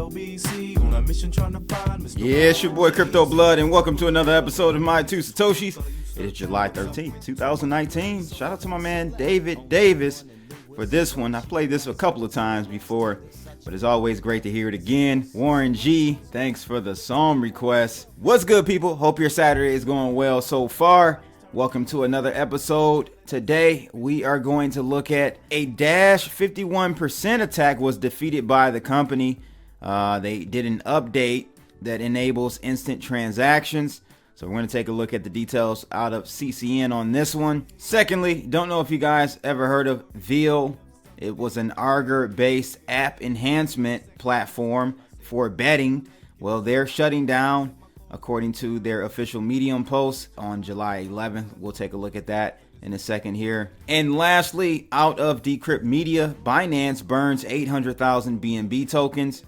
Yeah, it's your boy Crypto Blood, and welcome to another episode of My Two Satoshis. It is July 13th, 2019. Shout out to my man David Davis for this one. I played this a couple of times before, but it's always great to hear it again. Warren G, thanks for the song request. What's good, people? Hope your Saturday is going well so far. Welcome to another episode. Today, we are going to look at a Dash 51% attack was defeated by the company. They did an update that enables instant transactions. So we're going to take a look at the details out of CCN on this one. Secondly, don't know if you guys ever heard of Veal. It was an Augur-based app enhancement platform for betting. Well, they're shutting down, according to their official Medium post on July 11th. We'll take a look at that in a second here. And lastly, out of Decrypt Media, Binance burns 800,000 BNB tokens.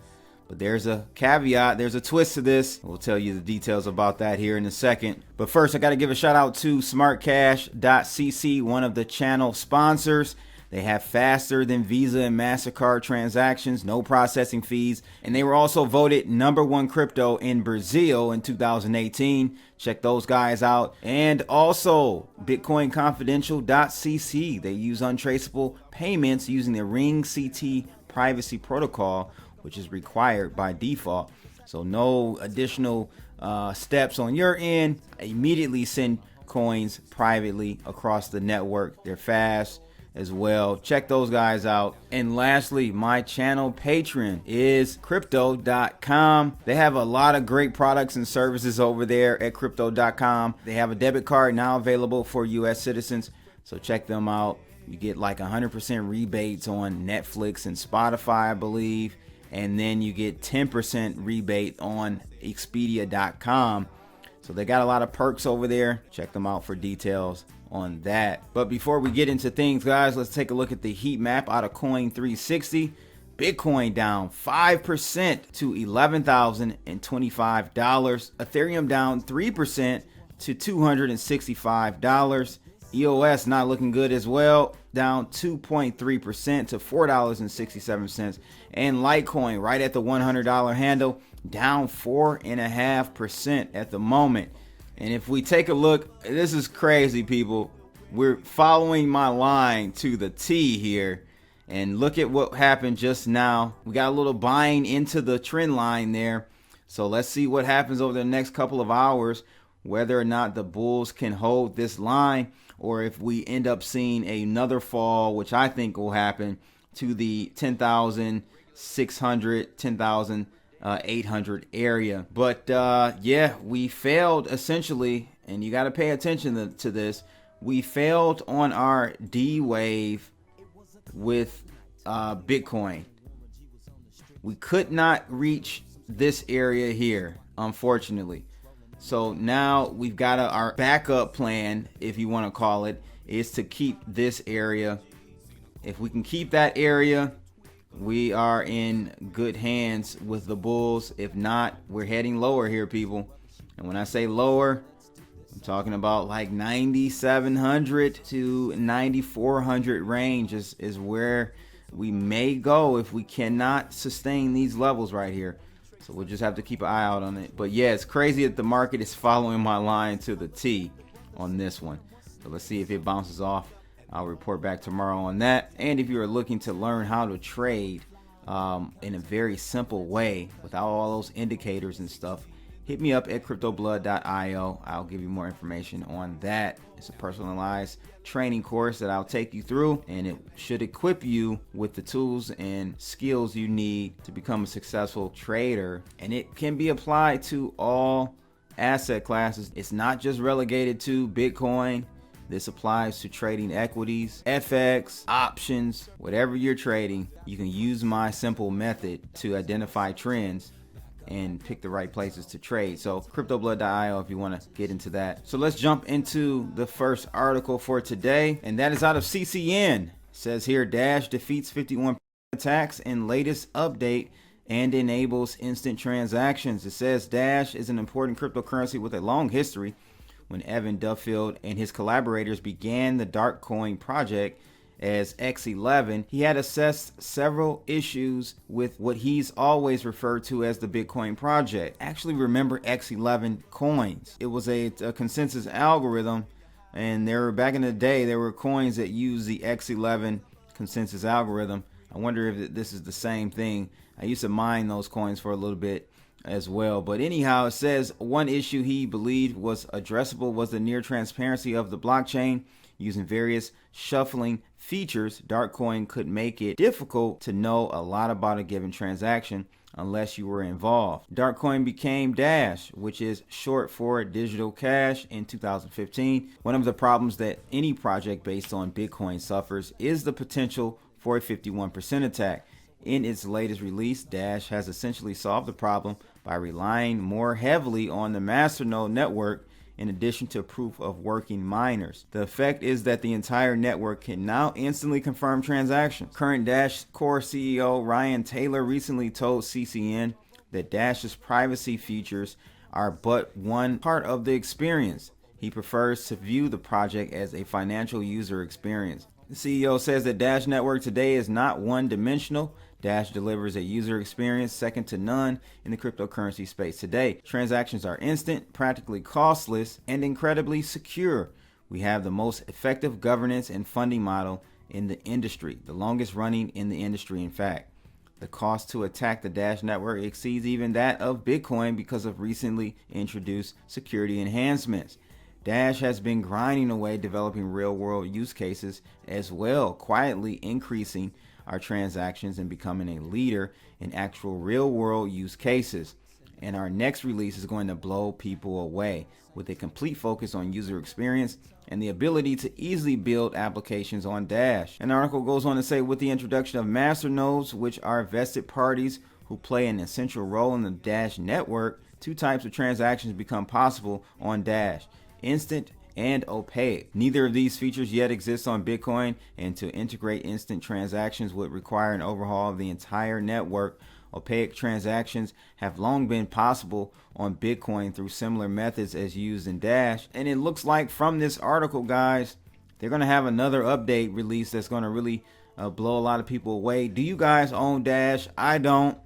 But there's a caveat, there's a twist to this. We'll tell you the details about that here in a second. But first, I got to give a shout out to smartcash.cc, one of the channel sponsors. They have faster than Visa and MasterCard transactions, no processing fees. And they were also voted #1 crypto in Brazil in 2018. Check those guys out. And also bitcoinconfidential.cc. They use untraceable payments using the Ring CT privacy protocol, which is required by default. So no additional steps on your end. Immediately send coins privately across the network. They're fast as well. Check those guys out. And lastly, my channel Patreon is crypto.com. They have a lot of great products and services over there at crypto.com. They have a debit card now available for US citizens. So check them out. You get like 100% rebates on Netflix and Spotify, I believe. And then you get 10% rebate on Expedia.com. So they got a lot of perks over there. Check them out for details on that. But before we get into things, guys, let's take a look at the heat map out of Coin 360. Bitcoin down 5% to $11,025. Ethereum down 3% to $265. EOS not looking good as well, down 2.3% to $4.67. And Litecoin right at the $100 handle, down 4.5% at the moment. And if we take a look, this is crazy, people. We're following my line to the T here. And look at what happened just now. We got a little buying into the trend line there. So let's see what happens over the next couple of hours, whether or not the bulls can hold this line, or if we end up seeing another fall, which I think will happen, to the 10,600, 10,800 area. But yeah, we failed essentially, and you got to pay attention to this. We failed on our D wave with Bitcoin. We could not reach this area here, unfortunately. So now we've got our backup plan, if you want to call it, is to keep this area. If we can keep that area, we are in good hands with the bulls. If not, we're heading lower here, people. And when I say lower, I'm talking about like 9,700 to 9,400 range is where we may go if we cannot sustain these levels right here. So we'll just have to keep an eye out on it. But yeah, it's crazy that the market is following my line to the T on this one. So let's see if it bounces off. I'll report back tomorrow on that. And if you're looking to learn how to trade in a very simple way without all those indicators and stuff, hit me up at cryptoblood.io. I'll give you more information on that. It's a personalized training course that I'll take you through, and it should equip you with the tools and skills you need to become a successful trader. And it can be applied to all asset classes. It's not just relegated to Bitcoin. This applies to trading equities, FX, options, whatever you're trading. You can use my simple method to identify trends and pick the right places to trade. So cryptoblood.io if you want to get into that. So let's jump into the first article for today, and that is out of CCN. It says here, Dash defeats 51 attacks in latest update and enables instant transactions. It says Dash is an important cryptocurrency with a long history. When Evan Duffield and his collaborators began the Dark Coin project, as X11, he had assessed several issues with what he's always referred to as the Bitcoin project. Actually, remember X11 coins. It was a consensus algorithm, and back in the day, there were coins that used the X11 consensus algorithm. I wonder if this is the same thing. I used to mine those coins for a little bit as well. But anyhow, it says one issue he believed was addressable was the near transparency of the blockchain. Using various shuffling features, Darkcoin could make it difficult to know a lot about a given transaction unless you were involved. Darkcoin became Dash, which is short for digital cash, in 2015. One of the problems that any project based on Bitcoin suffers is the potential for a 51% attack. In its latest release, Dash has essentially solved the problem by relying more heavily on the masternode network in addition to proof of working miners. The effect is that the entire network can now instantly confirm transactions. Current Dash Core CEO Ryan Taylor recently told CCN that Dash's privacy features are but one part of the experience. He prefers to view the project as a financial user experience. The CEO says that Dash Network today is not one-dimensional. Dash delivers a user experience second to none in the cryptocurrency space today. Transactions are instant, practically costless, and incredibly secure. We have the most effective governance and funding model in the industry, the longest running in the industry, in fact. The cost to attack the Dash network exceeds even that of Bitcoin because of recently introduced security enhancements. Dash has been grinding away developing real-world use cases as well, quietly increasing our transactions and becoming a leader in actual real-world use cases. And our next release is going to blow people away with a complete focus on user experience and the ability to easily build applications on Dash. An article goes on to say, with the introduction of masternodes, which are vested parties who play an essential role in the Dash network, two types of transactions become possible on Dash: instant and opaque. Neither of these features yet exist on Bitcoin, and to integrate instant transactions would require an overhaul of the entire network. Opaque transactions have long been possible on Bitcoin through similar methods as used in Dash. And it looks like from this article, guys, they're going to have another update release that's going to really blow a lot of people away. Do you guys own Dash? I don't.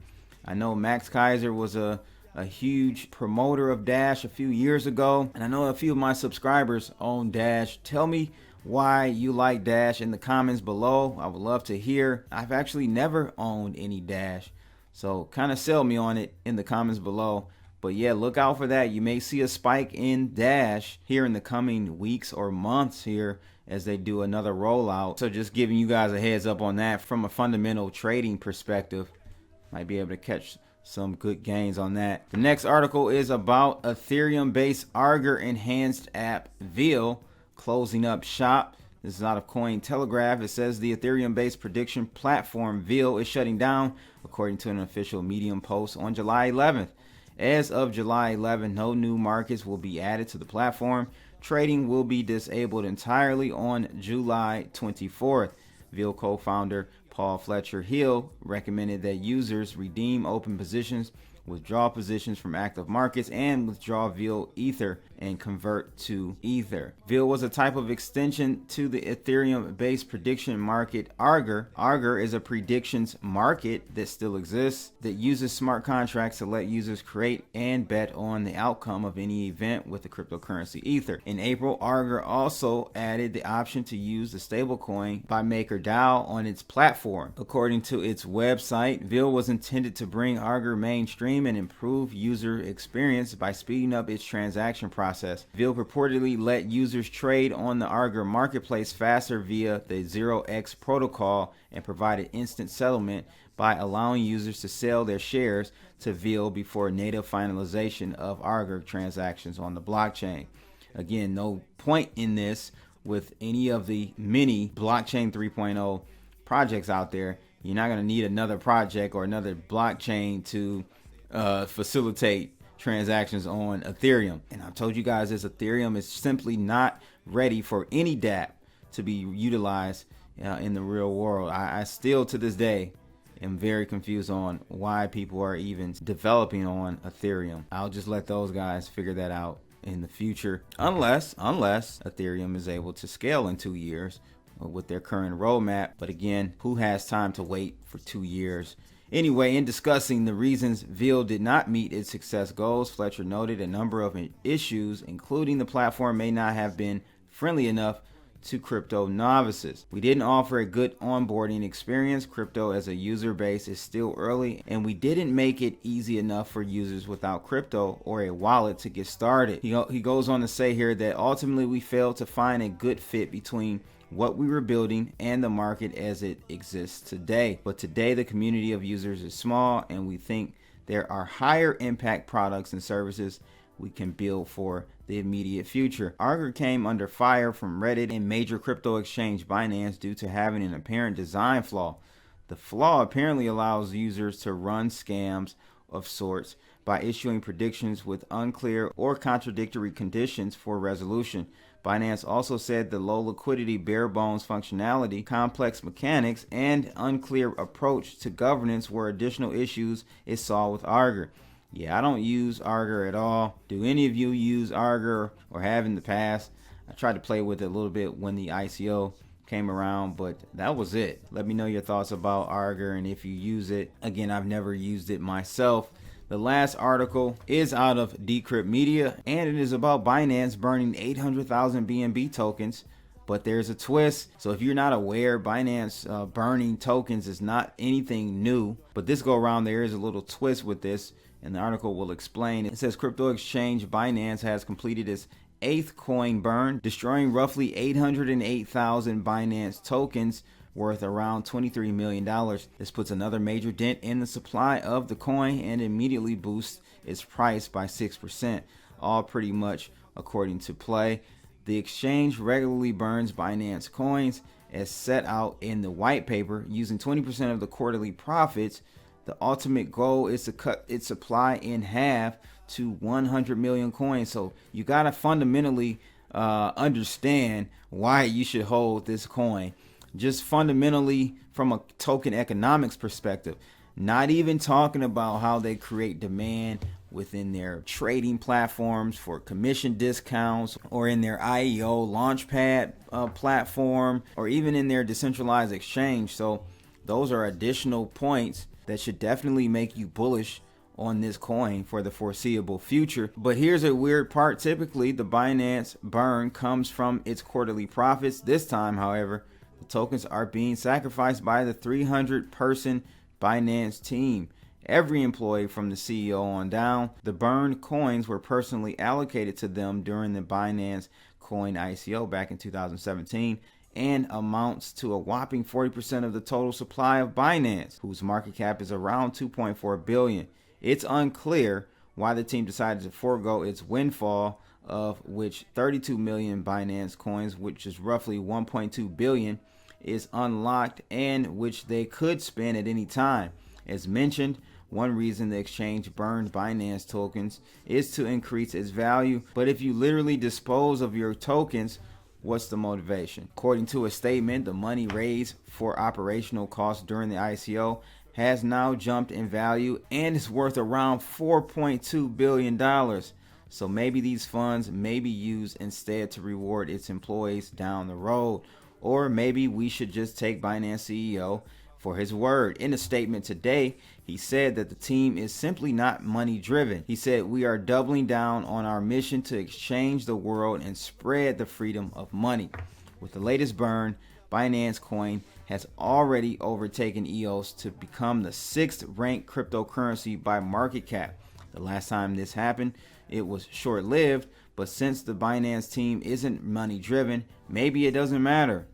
I know Max Kaiser was a huge promoter of Dash a few years ago, and I know a few of my subscribers own Dash. Tell me why you like Dash in the comments below. I would love to hear. I've actually never owned any Dash, so kind of sell me on it in the comments below. But yeah, look out for that. You may see a spike in Dash here in the coming weeks or months here as they do another rollout. So just giving you guys a heads up on that from a fundamental trading perspective. Might be able to catch some good gains on that. The next article is about Ethereum-based Augur enhanced app Veil closing up shop. This is out of Cointelegraph. It says the Ethereum-based prediction platform Veil is shutting down, according to an official Medium post on July 11th. As of July 11th, no new markets will be added to the platform. Trading will be disabled entirely on July 24th. Veil co-founder Paul Fletcher Hill recommended that users redeem open positions, withdraw positions from active markets, and withdraw Veil Ether and convert to Ether. Veil was a type of extension to the Ethereum-based prediction market Augur. Augur is a predictions market that still exists that uses smart contracts to let users create and bet on the outcome of any event with the cryptocurrency Ether. In April, Augur also added the option to use the stablecoin by MakerDAO on its platform. According to its website, Veil was intended to bring Augur mainstream and improve user experience by speeding up its transaction process. Veil purportedly let users trade on the Augur marketplace faster via the 0x protocol and provided instant settlement by allowing users to sell their shares to Veil before native finalization of Augur transactions on the blockchain. Again, no point in this with any of the many blockchain 3.0 projects out there. You're not going to need another project or another blockchain to facilitate transactions on Ethereum. And I've told you guys this, Ethereum is simply not ready for any dApp to be utilized in the real world. I still to this day am very confused on why people are even developing on Ethereum. I'll just let those guys figure that out in the future, unless Ethereum is able to scale in 2 years, with their current roadmap. But again, who has time to wait for 2 years? Anyway, in discussing the reasons VIL did not meet its success goals, Fletcher noted a number of issues, including the platform may not have been friendly enough to crypto novices. We didn't offer a good onboarding experience. Crypto as a user base is still early, and we didn't make it easy enough for users without crypto or a wallet to get started. He goes on to say here that ultimately we failed to find a good fit between what we were building and the market as it exists today. But today the community of users is small, and we think there are higher impact products and services we can build for the immediate future. Augur came under fire from Reddit and major crypto exchange Binance due to having an apparent design flaw. The flaw apparently allows users to run scams of sorts by issuing predictions with unclear or contradictory conditions for resolution. Binance also said the low liquidity, bare bones functionality, complex mechanics, and unclear approach to governance were additional issues it saw with Augur. Yeah, I don't use Augur at all. Do any of you use Augur or have in the past? I tried to play with it a little bit when the ICO came around, but that was it. Let me know your thoughts about Augur and if you use it. Again, I've never used it myself. The last article is out of Decrypt Media, and it is about Binance burning 800,000 BNB tokens. But there's a twist. So if you're not aware, Binance burning tokens is not anything new. But this go around, there is a little twist with this, and the article will explain. It says crypto exchange Binance has completed its 8th coin burn, destroying roughly 808,000 Binance tokens worth around $23 million. This puts another major dent in the supply of the coin and immediately boosts its price by 6%, all pretty much according to Play. The exchange regularly burns Binance coins as set out in the white paper, using 20% of the quarterly profits. The ultimate goal is to cut its supply in half to 100 million coins. So you got to fundamentally understand why you should hold this coin. Just fundamentally from a token economics perspective, not even talking about how they create demand within their trading platforms for commission discounts, or in their IEO launchpad platform, or even in their decentralized exchange. So those are additional points that should definitely make you bullish on this coin for the foreseeable future. But here's a weird part. Typically the Binance burn comes from its quarterly profits. This time, however, the tokens are being sacrificed by the 300-person Binance team. Every employee from the CEO on down. The burned coins were personally allocated to them during the Binance coin ICO back in 2017, and amounts to a whopping 40% of the total supply of Binance, whose market cap is around 2.4 billion. It's unclear why the team decided to forego its windfall, of which 32 million Binance coins, which is roughly 1.2 billion, is unlocked, and which they could spend at any time. As mentioned, one reason the exchange burned Binance tokens is to increase its value. But if you literally dispose of your tokens, what's the motivation? According to a statement, the money raised for operational costs during the ICO has now jumped in value and is worth around $4.2 billion. So maybe these funds may be used instead to reward its employees down the road. Or maybe we should just take Binance CEO for his word. In a statement today, he said that the team is simply not money driven. He said, "We are doubling down on our mission to exchange the world and spread the freedom of money." With the latest burn, Binance Coin has already overtaken EOS to become the 6th ranked cryptocurrency by market cap. The last time this happened, it was short lived, but since the Binance team isn't money driven, maybe it doesn't matter.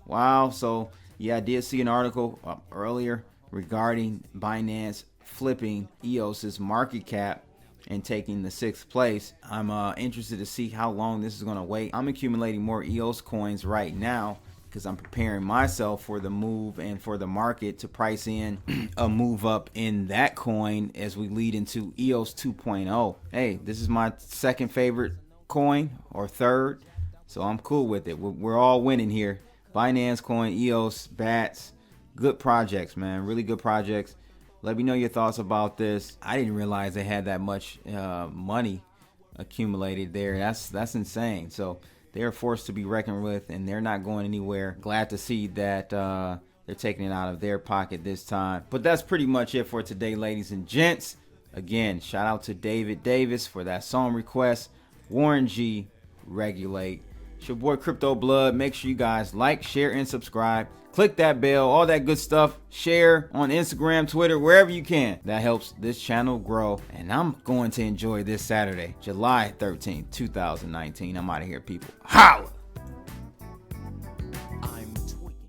Wow. So yeah, I did see an article earlier regarding Binance flipping EOS's market cap and taking the 6th place. I'm interested to see how long this is going to wait. I'm accumulating more EOS coins right now because I'm preparing myself for the move and for the market to price in a move up in that coin as we lead into EOS 2.0. Hey, this is my 2nd favorite coin, or 3rd, so I'm cool with it. We're all winning here. Binance Coin, EOS, BATS, good projects, man. Really good projects. Let me know your thoughts about this. I didn't realize they had that much money accumulated there. That's insane. So they're a force to be reckoned with, and they're not going anywhere. Glad to see that they're taking it out of their pocket this time. But that's pretty much it for today, ladies and gents. Again, shout out to David Davis for that song request. Warren G, Regulate. It's your boy Crypto Blood. Make sure you guys like, share, and subscribe. Click that bell, all that good stuff. Share on Instagram, Twitter, wherever you can. That helps this channel grow. And I'm going to enjoy this Saturday, July 13th, 2019. I'm out of here, people. Holla!